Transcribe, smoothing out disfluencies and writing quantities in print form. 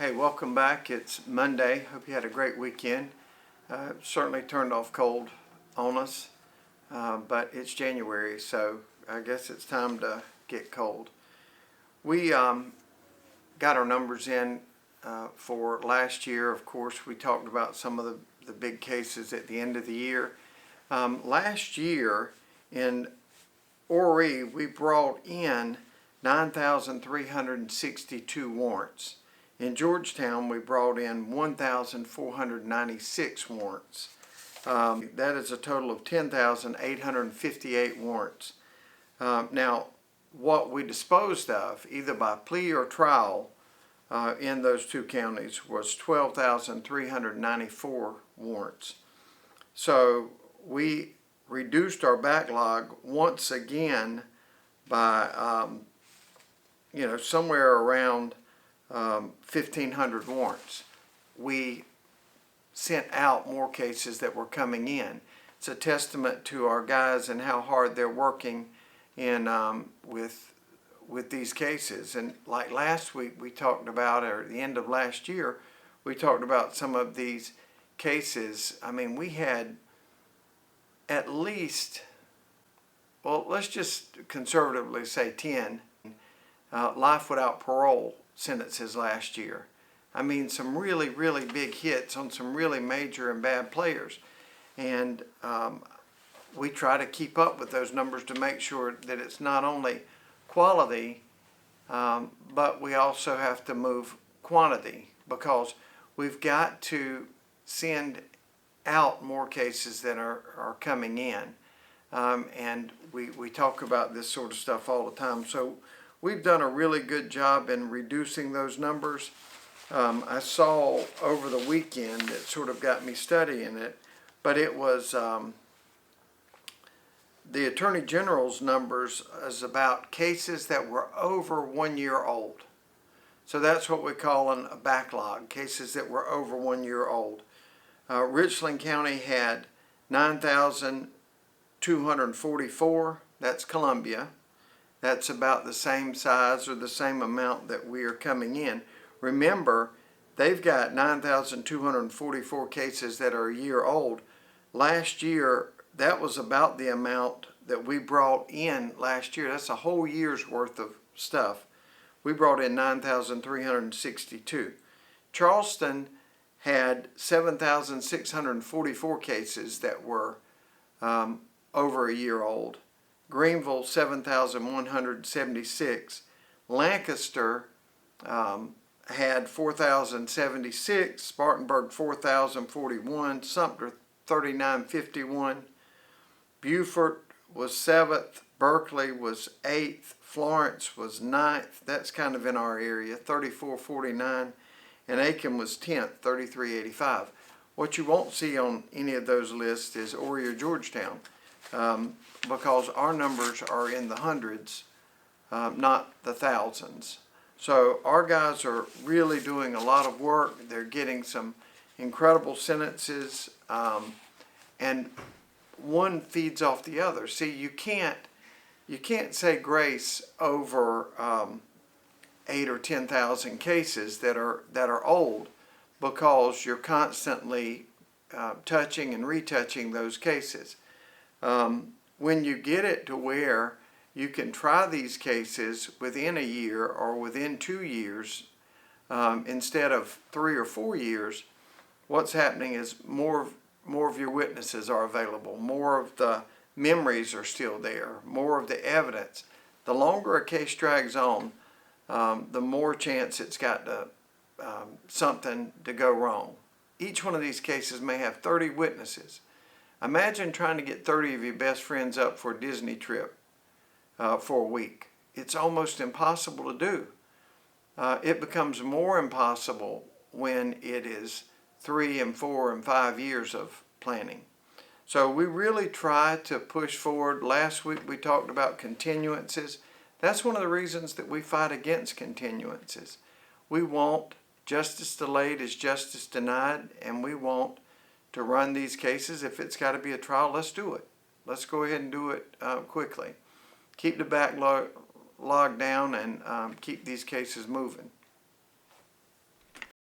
Hey, welcome back. It's Monday. Hope you had a great weekend. Certainly turned off cold on us, but it's January, so I guess it's time to get cold. We got our numbers in for last year. Of course, we talked about some of the big cases at the end of the year. Last year in Horry, we brought in 9,362 warrants. In Georgetown, we brought in 1,496 warrants. That is a total of 10,858 warrants. Now, what we disposed of, either by plea or trial, in those two counties was 12,394 warrants. So we reduced our backlog once again by, somewhere around 1,500 warrants. We sent out more cases that were coming in. It's a testament to our guys and how hard they're working in with these cases. And like last week we talked about, or at the end of last year, we talked about some of these cases. I mean, we had at least, well, let's just conservatively say 10 life without parole sentences last year. I mean, some really, really big hits on some really major and bad players. And we try to keep up with those numbers to make sure that it's not only quality, but we also have to move quantity, because we've got to send out more cases than are coming in. And we talk about this sort of stuff all the time. So we've done a really good job in reducing those numbers. I saw over the weekend, it sort of got me studying it, but it was the Attorney General's numbers is about cases that were over 1 year old. So that's what we call a backlog, cases that were over 1 year old. Richland County had 9,244, that's Columbia. That's about the same size or the same amount that we are coming in. Remember, they've got 9,244 cases that are a year old. Last year, that was about the amount that we brought in last year. That's a whole year's worth of stuff. We brought in 9,362. Charleston had 7,644 cases that were over a year old. Greenville, 7,176. Lancaster had 4,076. Spartanburg, 4,041. Sumter, 3,951. Beaufort was 7th. Berkeley was 8th. Florence was 9th. That's kind of in our area, 3,449. And Aiken was 10th, 3,385. What you won't see on any of those lists is Horry or Georgetown, because our numbers are in the hundreds, not the thousands. So our guys are really doing a lot of work. They're getting some incredible sentences, and one feeds off the other. See, you can't say grace over 8 or 10,000 cases that are old, because you're constantly touching and retouching those cases. When you get it to where you can try these cases within a year or within 2 years instead of 3 or 4 years, what's happening is more of your witnesses are available, more of the memories are still there, more of the evidence. The longer a case drags on, the more chance it's got something to go wrong. Each one of these cases may have 30 witnesses. Imagine trying to get 30 of your best friends up for a Disney trip for a week. It's almost impossible to do. It becomes more impossible when it is 3 and 4 and 5 years of planning. So we really try to push forward. Last week we talked about continuances. That's one of the reasons that we fight against continuances. We want justice delayed is justice denied, and we want to run these cases. If it's got to be a trial, let's do it. Let's go ahead and do it quickly. Keep the backlog down and keep these cases moving.